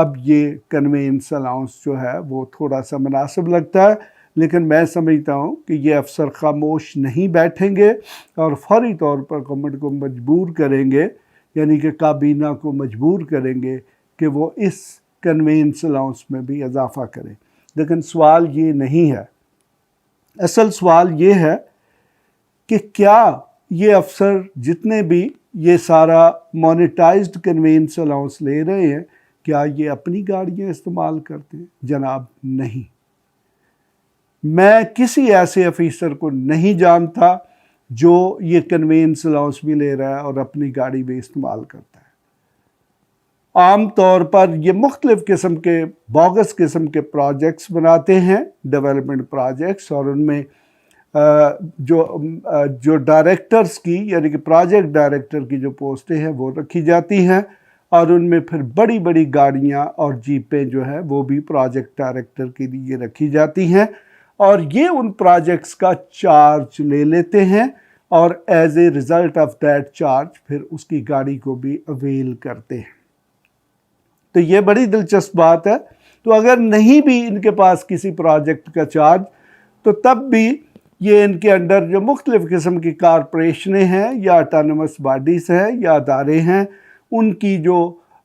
اب یہ conveyance allowance جو ہے وہ تھوڑا سا مناسب لگتا ہے، لیکن میں سمجھتا ہوں کہ یہ افسر خاموش نہیں بیٹھیں گے اور فوری طور پر گورنمنٹ کو مجبور کریں گے، یعنی کہ کابینہ کو مجبور کریں گے کہ وہ اس کنوینس الاؤنس میں بھی اضافہ کریں۔ لیکن سوال یہ نہیں ہے، اصل سوال یہ ہے کہ کیا یہ افسر جتنے بھی یہ سارا مونیٹائزڈ کنوینس الاؤنس لے رہے ہیں، کیا یہ اپنی گاڑیاں استعمال کرتے ہیں؟ جناب نہیں۔ میں کسی ایسے افیسر کو نہیں جانتا جو یہ کنوینس الاؤنس بھی لے رہا ہے اور اپنی گاڑی بھی استعمال کرتا ہے۔ عام طور پر یہ مختلف قسم کے بوگس قسم کے پروجیکٹس بناتے ہیں، ڈیولپمنٹ پروجیکٹس، اور ان میں جو ڈائریکٹرز کی یعنی کہ پروجیکٹ ڈائریکٹر کی جو پوسٹیں ہیں وہ رکھی جاتی ہیں، اور ان میں پھر بڑی بڑی گاڑیاں اور جیپیں جو ہیں وہ بھی پروجیکٹ ڈائریکٹر کے لیے رکھی جاتی ہیں، اور یہ ان پروجیکٹس کا چارج لے لیتے ہیں، اور as a result of that charge پھر اس کی گاڑی کو بھی اویل کرتے ہیں۔ تو یہ بڑی دلچسپ بات ہے۔ تو اگر نہیں بھی ان کے پاس کسی پروجیکٹ کا چارج، تو تب بھی یہ ان کے انڈر جو مختلف قسم کی کارپوریشنیں ہیں یا اٹانومس باڈیز ہیں یا ادارے ہیں، ان کی جو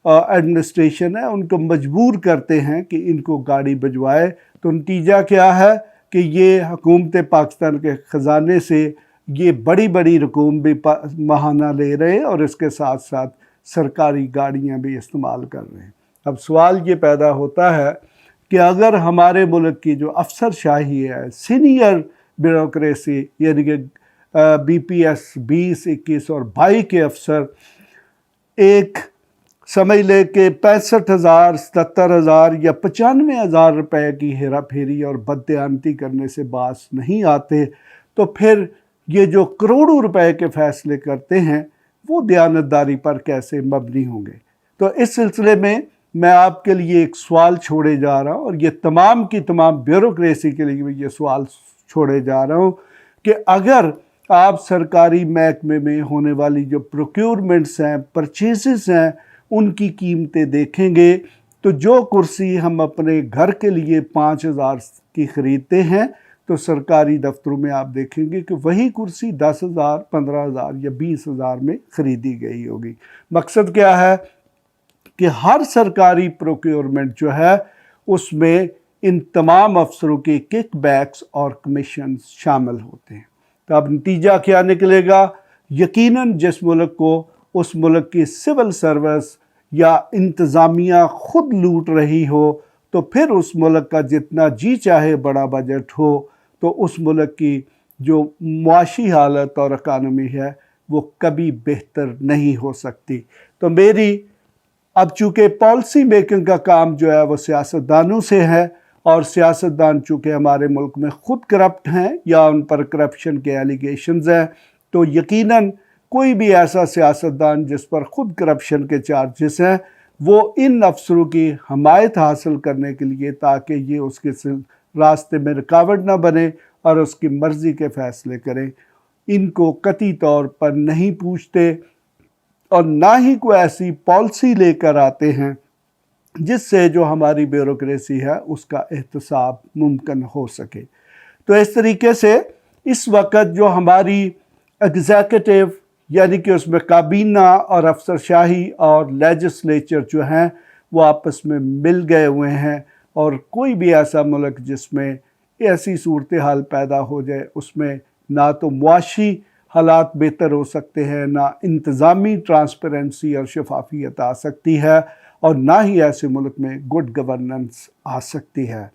ایڈمنسٹریشن ہے ان کو مجبور کرتے ہیں کہ ان کو گاڑی بھجوائے۔ تو نتیجہ کیا ہے کہ یہ حکومت پاکستان کے خزانے سے یہ بڑی بڑی رقوم بھی ماہانہ لے رہے ہیں، اور اس کے ساتھ ساتھ سرکاری گاڑیاں بھی استعمال کر رہے ہیں۔ اب سوال یہ پیدا ہوتا ہے کہ اگر ہمارے ملک کی جو افسر شاہی ہے، سینئر بیوروکریسی، یعنی کہ بی پی ایس 20، 21 اور 22 کے افسر ایک سمجھ لے کہ 65,000، 77,000 یا 95,000 روپے کی ہیرا پھیری اور بددیانتی کرنے سے باز نہیں آتے، تو پھر یہ جو کروڑوں روپے کے فیصلے کرتے ہیں وہ دیانتداری پر کیسے مبنی ہوں گے؟ تو اس سلسلے میں آپ کے لیے ایک سوال چھوڑے جا رہا ہوں، اور یہ تمام کی تمام بیوروکریسی کے لیے بھی یہ سوال چھوڑے جا رہا ہوں کہ اگر آپ سرکاری محکمے میں ہونے والی جو پروکیورمنٹس ہیں، پرچیزز ہیں، ان کی قیمتیں دیکھیں گے، تو جو کرسی ہم اپنے گھر کے لیے 5,000 کی خریدتے ہیں، تو سرکاری دفتروں میں آپ دیکھیں گے کہ وہی کرسی 10,000، 15,000 یا 20,000 میں خریدی گئی ہوگی۔ مقصد کیا ہے کہ ہر سرکاری پروکیورمنٹ جو ہے اس میں ان تمام افسروں کے کک بیکس اور کمیشنز شامل ہوتے ہیں۔ تو اب نتیجہ کیا نکلے گا؟ یقیناً جس ملک کو اس ملک کی سول سروس یا انتظامیہ خود لوٹ رہی ہو، تو پھر اس ملک کا جتنا جی چاہے بڑا بجٹ ہو، تو اس ملک کی جو معاشی حالت اور اکانومی ہے وہ کبھی بہتر نہیں ہو سکتی۔ تو اب چونکہ پالیسی میکنگ کا کام جو ہے وہ سیاستدانوں سے ہے، اور سیاستدان چونکہ ہمارے ملک میں خود کرپٹ ہیں یا ان پر کرپشن کے ایلیگیشنز ہیں، تو یقیناً کوئی بھی ایسا سیاستدان جس پر خود کرپشن کے چارجز ہیں، وہ ان افسروں کی حمایت حاصل کرنے کے لیے، تاکہ یہ اس کے راستے میں رکاوٹ نہ بنے اور اس کی مرضی کے فیصلے کریں، ان کو قطعی طور پر نہیں پوچھتے، اور نہ ہی کوئی ایسی پالیسی لے کر آتے ہیں جس سے جو ہماری بیوروکریسی ہے اس کا احتساب ممکن ہو سکے۔ تو اس طریقے سے اس وقت جو ہماری ایگزیکٹو یعنی کہ اس میں کابینہ اور افسر شاہی اور لیجسلیچر جو ہیں وہ آپس میں مل گئے ہوئے ہیں، اور کوئی بھی ایسا ملک جس میں ایسی صورتحال پیدا ہو جائے اس میں نہ تو معاشی حالات بہتر ہو سکتے ہیں، نہ انتظامی ٹرانسپیرنسی اور شفافیت آ سکتی ہے، اور نہ ہی ایسے ملک میں گڈ گورننس آ سکتی ہے۔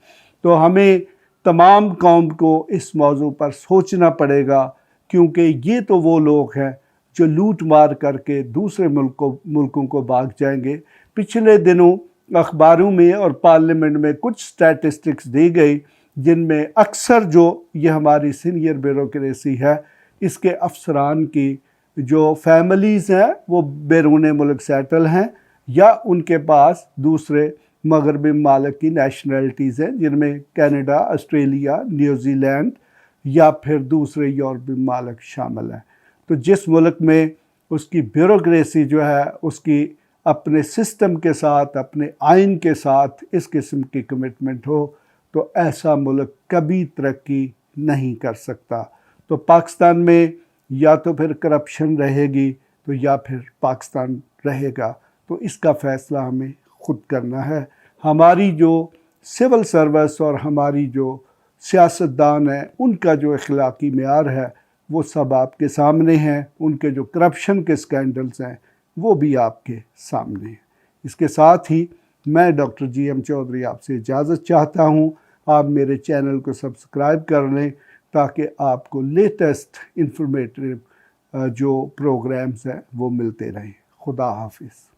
تو ہمیں تمام قوم کو اس موضوع پر سوچنا پڑے گا، کیونکہ یہ تو وہ لوگ ہیں جو لوٹ مار کر کے دوسرے ملکوں کو بھاگ جائیں گے۔ پچھلے دنوں اخباروں میں اور پارلیمنٹ میں کچھ سٹیٹسٹکس دی گئی جن میں اکثر جو یہ ہماری سینئر بیوروکریسی ہے اس کے افسران کی جو فیملیز ہیں وہ بیرون ملک سیٹل ہیں، یا ان کے پاس دوسرے مغربی ممالک کی نیشنلٹیز ہیں، جن میں کینیڈا، آسٹریلیا، نیوزی لینڈ یا پھر دوسرے یورپی ممالک شامل ہیں۔ تو جس ملک میں اس کی بیوروکریسی جو ہے اس کی اپنے سسٹم کے ساتھ، اپنے آئین کے ساتھ اس قسم کی کمٹمنٹ ہو تو ایسا ملک کبھی ترقی نہیں کر سکتا۔ تو پاکستان میں یا تو پھر کرپشن رہے گی تو یا پھر پاکستان رہے گا، تو اس کا فیصلہ ہمیں خود کرنا ہے۔ ہماری جو سول سروس اور ہماری جو سیاستدان ہیں ان کا جو اخلاقی معیار ہے وہ سب آپ کے سامنے ہیں، ان کے جو کرپشن کے سکینڈلز ہیں وہ بھی آپ کے سامنے ہیں۔ اس کے ساتھ ہی میں ڈاکٹر جی ایم چودھری آپ سے اجازت چاہتا ہوں۔ آپ میرے چینل کو سبسکرائب کر لیں تاکہ آپ کو لیٹسٹ انفارمیٹیو جو پروگرامز ہیں وہ ملتے رہیں۔ خدا حافظ۔